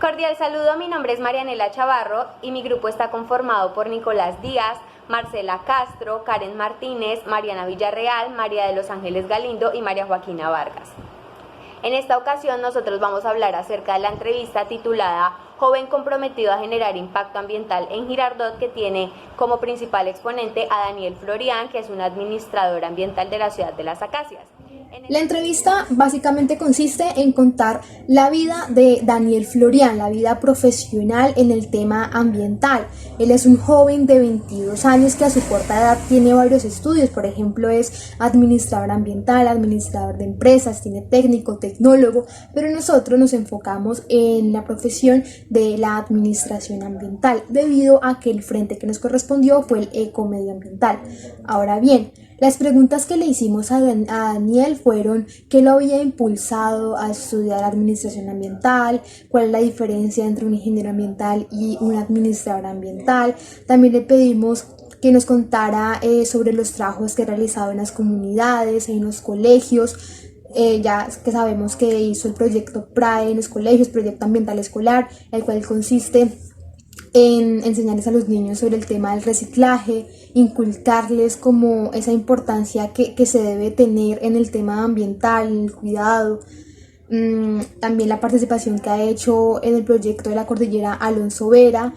Cordial saludo, mi nombre es Marianela Chavarro y mi grupo está conformado por Nicolás Díaz, Marcela Castro, Karen Martínez, Mariana Villarreal, María de los Ángeles Galindo y María Joaquina Vargas. En esta ocasión nosotros vamos a hablar acerca de la entrevista titulada Joven comprometido a generar impacto ambiental en Girardot, que tiene como principal exponente a Daniel Florian, que es un administrador ambiental de la ciudad de Las Acacias. La entrevista básicamente consiste en contar la vida de Daniel Florian, la vida profesional en el tema ambiental. Él es un joven de 22 años que a su corta edad tiene varios estudios, por ejemplo es administrador ambiental, administrador de empresas, tiene técnico, tecnólogo, pero nosotros nos enfocamos en la profesión de la administración ambiental, debido a que el frente que nos correspondió fue el ecomedioambiental. Ahora bien, las preguntas que le hicimos a Daniel fueron qué lo había impulsado a estudiar administración ambiental, cuál es la diferencia entre un ingeniero ambiental y un administrador ambiental. También le pedimos que nos contara sobre los trabajos que ha realizado en las comunidades, en los colegios. Ya que sabemos que hizo el proyecto PRAE en los colegios, proyecto ambiental escolar, el cual consiste en enseñarles a los niños sobre el tema del reciclaje, inculcarles como esa importancia que se debe tener en el tema ambiental, en el cuidado. También la participación que ha hecho en el proyecto de la cordillera Alonso Vera,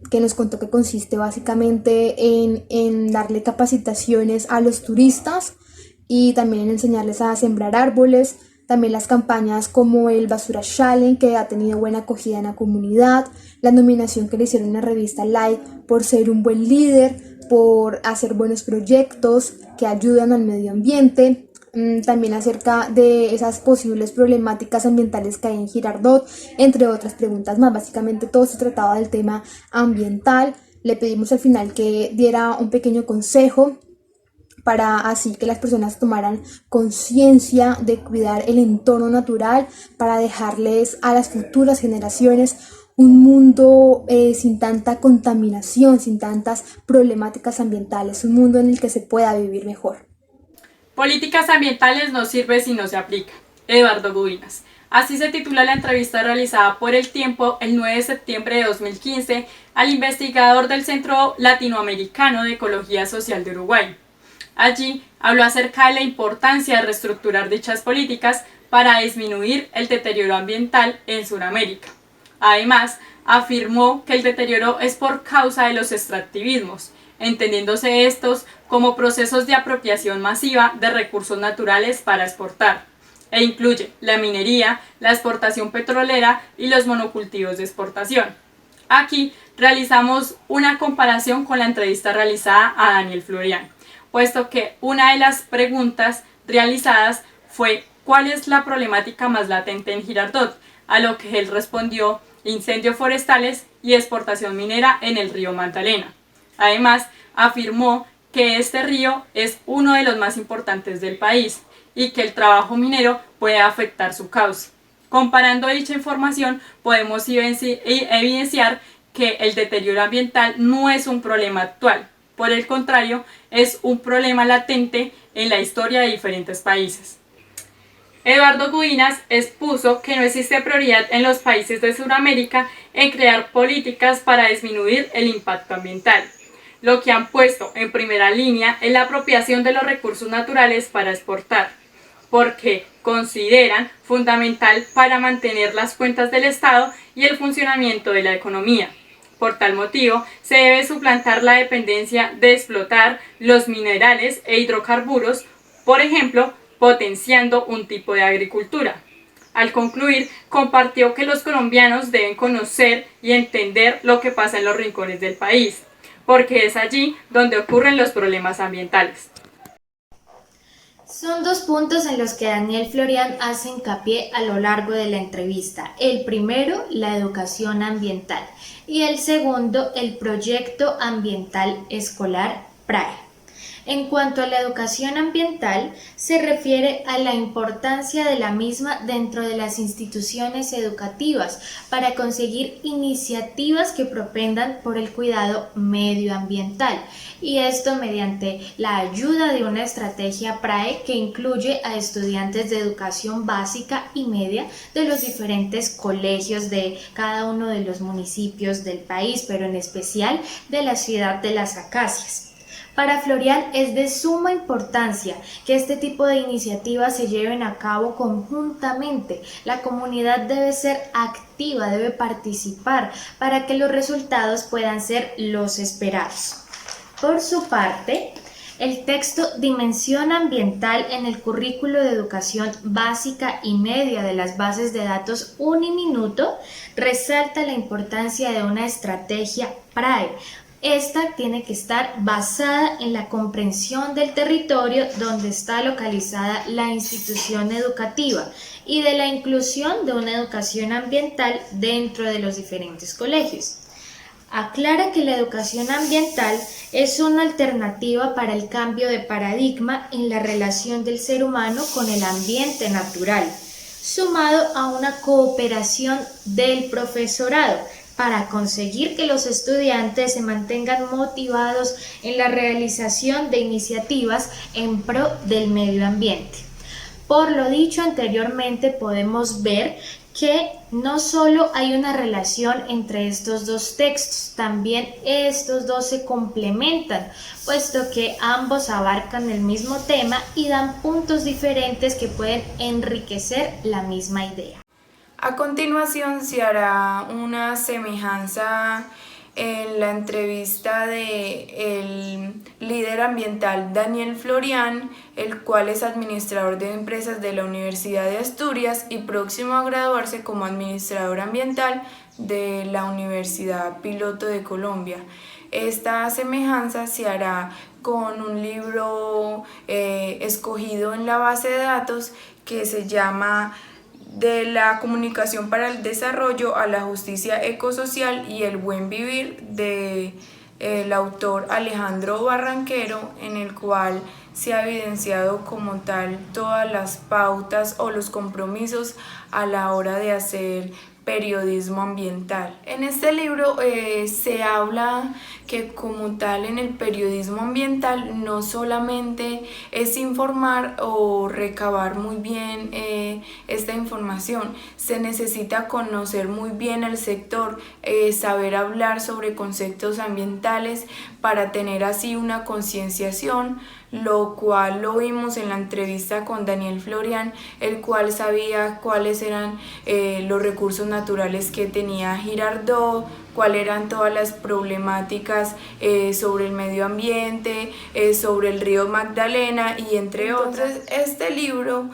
que nos contó que consiste básicamente en darle capacitaciones a los turistas y también en enseñarles a sembrar árboles. También las campañas como el Basura Challenge, que ha tenido buena acogida en la comunidad, la nominación que le hicieron en la revista Life por ser un buen líder, por hacer buenos proyectos que ayudan al medio ambiente. También acerca de esas posibles problemáticas ambientales que hay en Girardot, entre otras preguntas más. Básicamente todo se trataba del tema ambiental. Le pedimos al final que diera un pequeño consejo para así que las personas tomaran conciencia de cuidar el entorno natural, para dejarles a las futuras generaciones un mundo sin tanta contaminación, sin tantas problemáticas ambientales, un mundo en el que se pueda vivir mejor. Políticas ambientales no sirve si no se aplica. Eduardo Gudinas. Así se titula la entrevista realizada por El Tiempo el 9 de septiembre de 2015 al investigador del Centro Latinoamericano de Ecología Social de Uruguay. Allí habló acerca de la importancia de reestructurar dichas políticas para disminuir el deterioro ambiental en Sudamérica. Además, afirmó que el deterioro es por causa de los extractivismos, entendiéndose estos como procesos de apropiación masiva de recursos naturales para exportar, e incluye la minería, la exportación petrolera y los monocultivos de exportación. Aquí realizamos una comparación con la entrevista realizada a Daniel Florian, puesto que una de las preguntas realizadas fue ¿cuál es la problemática más latente en Girardot? A lo que él respondió incendios forestales y exportación minera en el río Magdalena. Además, afirmó que este río es uno de los más importantes del país y que el trabajo minero puede afectar su cauce. Comparando dicha información, podemos evidenciar que el deterioro ambiental no es un problema actual. Por el contrario, es un problema latente en la historia de diferentes países. Eduardo Gudinas expuso que no existe prioridad en los países de Sudamérica en crear políticas para disminuir el impacto ambiental. Lo que han puesto en primera línea es la apropiación de los recursos naturales para exportar, porque consideran fundamental para mantener las cuentas del Estado y el funcionamiento de la economía. Por tal motivo, se debe suplantar la dependencia de explotar los minerales e hidrocarburos, por ejemplo, potenciando un tipo de agricultura. Al concluir, compartió que los colombianos deben conocer y entender lo que pasa en los rincones del país, porque es allí donde ocurren los problemas ambientales. Son dos puntos en los que Daniel Florian hace hincapié a lo largo de la entrevista. El primero, la educación ambiental, y el segundo, el proyecto ambiental escolar PRAE. En cuanto a la educación ambiental, se refiere a la importancia de la misma dentro de las instituciones educativas para conseguir iniciativas que propendan por el cuidado medioambiental, y esto mediante la ayuda de una estrategia PRAE que incluye a estudiantes de educación básica y media de los diferentes colegios de cada uno de los municipios del país, pero en especial de la ciudad de Las Acacias. Para Florian es de suma importancia que este tipo de iniciativas se lleven a cabo conjuntamente. La comunidad debe ser activa, debe participar para que los resultados puedan ser los esperados. Por su parte, el texto Dimensión Ambiental en el currículo de educación básica y media de las bases de datos Uniminuto resalta la importancia de una estrategia PRAE. Esta tiene que estar basada en la comprensión del territorio donde está localizada la institución educativa y de la inclusión de una educación ambiental dentro de los diferentes colegios. Aclara que la educación ambiental es una alternativa para el cambio de paradigma en la relación del ser humano con el ambiente natural, sumado a una cooperación del profesorado, para conseguir que los estudiantes se mantengan motivados en la realización de iniciativas en pro del medio ambiente. Por lo dicho anteriormente, podemos ver que no solo hay una relación entre estos dos textos, también estos dos se complementan, puesto que ambos abarcan el mismo tema y dan puntos diferentes que pueden enriquecer la misma idea. A continuación se hará una semejanza en la entrevista del líder ambiental Daniel Florian, el cual es administrador de empresas de la Universidad de Asturias y próximo a graduarse como administrador ambiental de la Universidad Piloto de Colombia. Esta semejanza se hará con un libro escogido en la base de datos que se llama De la comunicación para el desarrollo a la justicia ecosocial y el buen vivir, de el autor Alejandro Barranquero, en el cual se ha evidenciado como tal todas las pautas o los compromisos a la hora de hacer periodismo ambiental. En este libro se habla que como tal en el periodismo ambiental no solamente es informar o recabar muy bien esta información, se necesita conocer muy bien el sector, saber hablar sobre conceptos ambientales para tener así una concienciación, lo cual lo vimos en la entrevista con Daniel Florian, el cual sabía cuáles eran los recursos naturales que tenía Girardot, cuáles eran todas las problemáticas sobre el medio ambiente, sobre el río Magdalena y entre otras. Este libro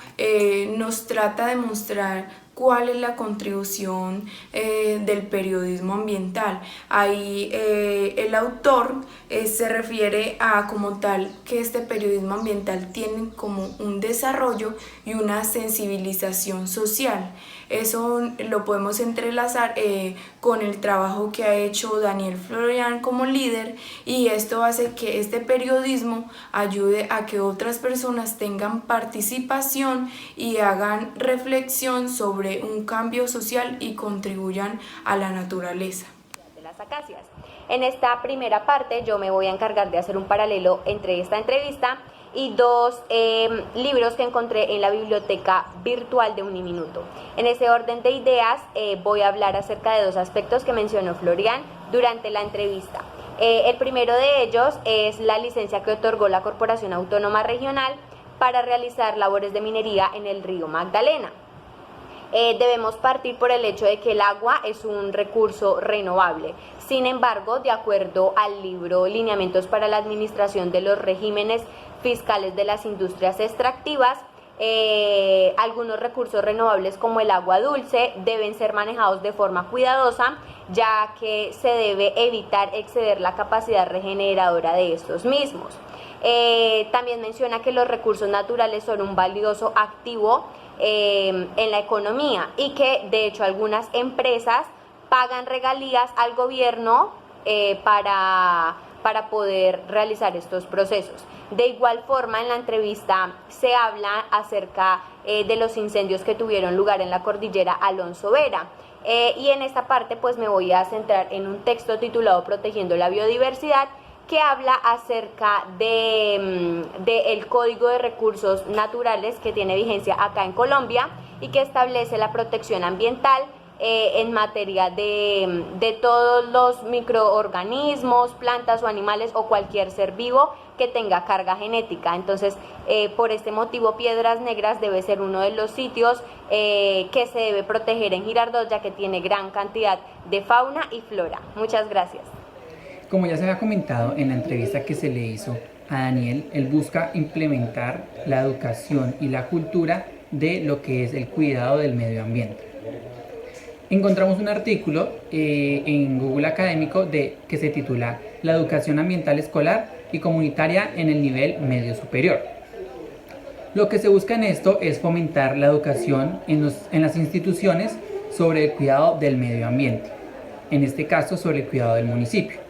nos trata de mostrar cuál es la contribución del periodismo ambiental. Ahí el autor se refiere a como tal que este periodismo ambiental tiene como un desarrollo y una sensibilización social. Eso lo podemos entrelazar con el trabajo que ha hecho Daniel Florian como líder, y esto hace que este periodismo ayude a que otras personas tengan participación y hagan reflexión sobre un cambio social y contribuyan a la naturaleza. De Las Acacias. En esta primera parte yo me voy a encargar de hacer un paralelo entre esta entrevista y dos libros que encontré en la biblioteca virtual de Uniminuto. En ese orden de ideas voy a hablar acerca de dos aspectos que mencionó Florian durante la entrevista. El primero de ellos es la licencia que otorgó la Corporación Autónoma Regional para realizar labores de minería en el río Magdalena. Debemos partir por el hecho de que el agua es un recurso renovable. Sin embargo, de acuerdo al libro Lineamientos para la Administración de los Regímenes Fiscales de las Industrias Extractivas, algunos recursos renovables como el agua dulce deben ser manejados de forma cuidadosa, ya que se debe evitar exceder la capacidad regeneradora de estos mismos. También menciona que los recursos naturales son un valioso activo en la economía y que de hecho algunas empresas pagan regalías al gobierno para poder realizar estos procesos. De igual forma, en la entrevista se habla acerca de los incendios que tuvieron lugar en la cordillera Alonso Vera. Y en esta parte pues me voy a centrar en un texto titulado Protegiendo la biodiversidad, que habla acerca de el Código de Recursos Naturales que tiene vigencia acá en Colombia y que establece la protección ambiental en materia de todos los microorganismos, plantas o animales o cualquier ser vivo que tenga carga genética. Entonces, por este motivo, Piedras Negras debe ser uno de los sitios que se debe proteger en Girardot, ya que tiene gran cantidad de fauna y flora. Muchas gracias. Como ya se había comentado en la entrevista que se le hizo a Daniel, él busca implementar la educación y la cultura de lo que es el cuidado del medio ambiente. Encontramos un artículo en Google Académico que se titula La educación ambiental escolar y comunitaria en el nivel medio superior. Lo que se busca en esto es fomentar la educación en las instituciones sobre el cuidado del medio ambiente, en este caso sobre el cuidado del municipio.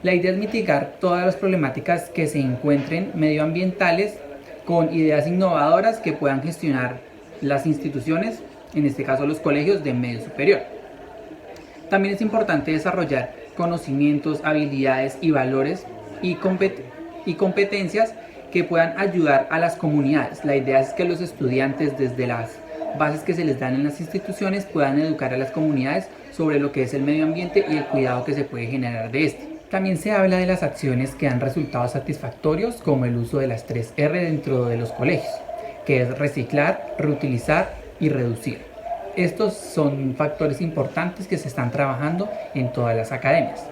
La idea es mitigar todas las problemáticas que se encuentren medioambientales con ideas innovadoras que puedan gestionar las instituciones, en este caso los colegios de medio superior. También es importante desarrollar conocimientos, habilidades y valores y competencias que puedan ayudar a las comunidades. La idea es que los estudiantes, desde las bases que se les dan en las instituciones, puedan educar a las comunidades sobre lo que es el medio ambiente y el cuidado que se puede generar de este. También se habla de las acciones que dan resultados satisfactorios, como el uso de las 3R dentro de los colegios, que es reciclar, reutilizar y reducir. Estos son factores importantes que se están trabajando en todas las academias.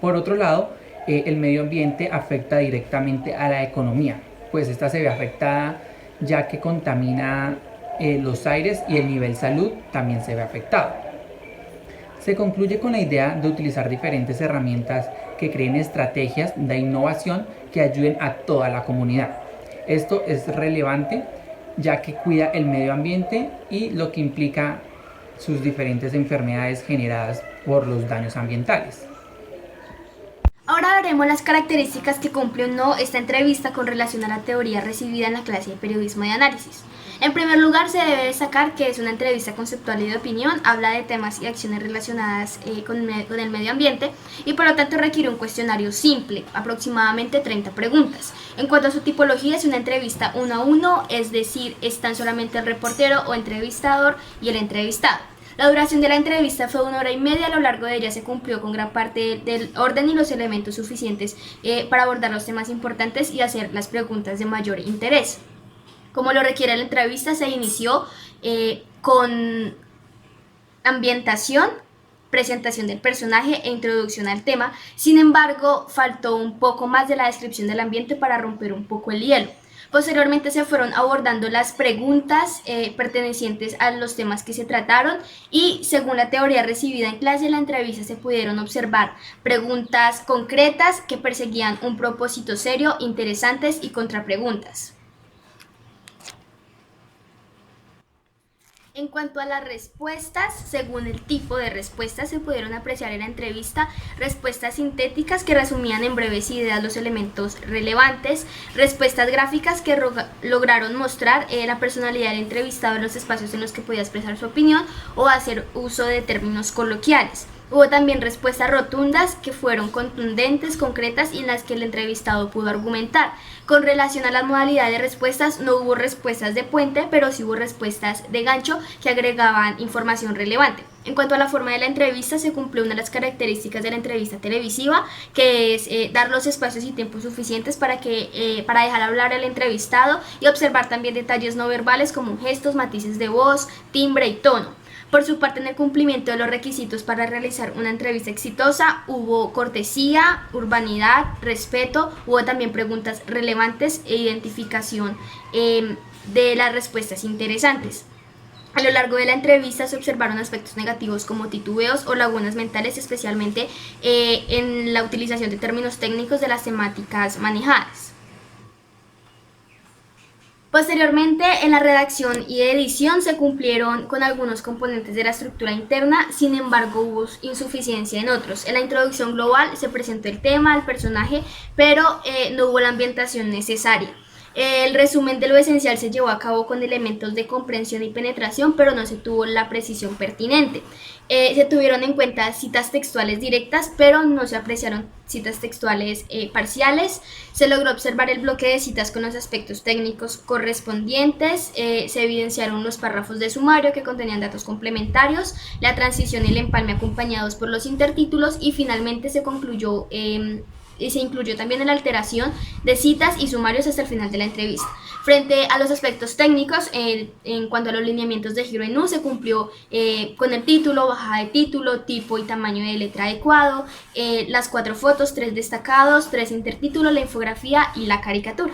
Por otro lado, el medio ambiente afecta directamente a la economía, pues esta se ve afectada ya que contamina los aires y el nivel salud también se ve afectado. Se concluye con la idea de utilizar diferentes herramientas que creen estrategias de innovación que ayuden a toda la comunidad. Esto es relevante ya que cuida el medio ambiente y lo que implica sus diferentes enfermedades generadas por los daños ambientales. Ahora veremos las características que cumple o no esta entrevista con relación a la teoría recibida en la clase de periodismo de análisis. En primer lugar, se debe destacar que es una entrevista conceptual y de opinión, habla de temas y acciones relacionadas con el medio ambiente y por lo tanto requiere un cuestionario simple, aproximadamente 30 preguntas. En cuanto a su tipología, es una entrevista 1 a 1, es decir, están solamente el reportero o entrevistador y el entrevistado. La duración de la entrevista fue 1 hora y media, a lo largo de ella se cumplió con gran parte del orden y los elementos suficientes para abordar los temas importantes y hacer las preguntas de mayor interés. Como lo requiere la entrevista, se inició con ambientación, presentación del personaje e introducción al tema. Sin embargo, faltó un poco más de la descripción del ambiente para romper un poco el hielo. Posteriormente se fueron abordando las preguntas pertenecientes a los temas que se trataron y según la teoría recibida en clase, en la entrevista se pudieron observar preguntas concretas que perseguían un propósito serio, interesantes y contrapreguntas. En cuanto a las respuestas, según el tipo de respuestas se pudieron apreciar en la entrevista respuestas sintéticas que resumían en breves ideas los elementos relevantes, respuestas gráficas que lograron mostrar la personalidad del entrevistado en los espacios en los que podía expresar su opinión o hacer uso de términos coloquiales. Hubo también respuestas rotundas que fueron contundentes, concretas y en las que el entrevistado pudo argumentar. Con relación a la modalidad de respuestas, no hubo respuestas de puente, pero sí hubo respuestas de gancho que agregaban información relevante. En cuanto a la forma de la entrevista, se cumplió una de las características de la entrevista televisiva, que es dar los espacios y tiempos suficientes para dejar hablar al entrevistado y observar también detalles no verbales como gestos, matices de voz, timbre y tono. Por su parte, en el cumplimiento de los requisitos para realizar una entrevista exitosa, hubo cortesía, urbanidad, respeto, hubo también preguntas relevantes e identificación de las respuestas interesantes. A lo largo de la entrevista se observaron aspectos negativos como titubeos o lagunas mentales, especialmente en la utilización de términos técnicos de las temáticas manejadas. Posteriormente, en la redacción y edición se cumplieron con algunos componentes de la estructura interna, sin embargo hubo insuficiencia en otros. En la introducción global se presentó el tema, el personaje, pero no hubo la ambientación necesaria. El resumen de lo esencial se llevó a cabo con elementos de comprensión y penetración, pero no se tuvo la precisión pertinente. Se tuvieron en cuenta citas textuales directas, pero no se apreciaron citas textuales parciales. Se logró observar el bloque de citas con los aspectos técnicos correspondientes. Se evidenciaron los párrafos de sumario que contenían datos complementarios, la transición y el empalme acompañados por los intertítulos, y finalmente se concluyó y se incluyó también la alteración de citas y sumarios hasta el final de la entrevista. Frente a los aspectos técnicos, en cuanto a los lineamientos de giro en U, se cumplió con el título, bajada de título, tipo y tamaño de letra adecuado, las 4 fotos, 3 destacados, 3 intertítulos, la infografía y la caricatura.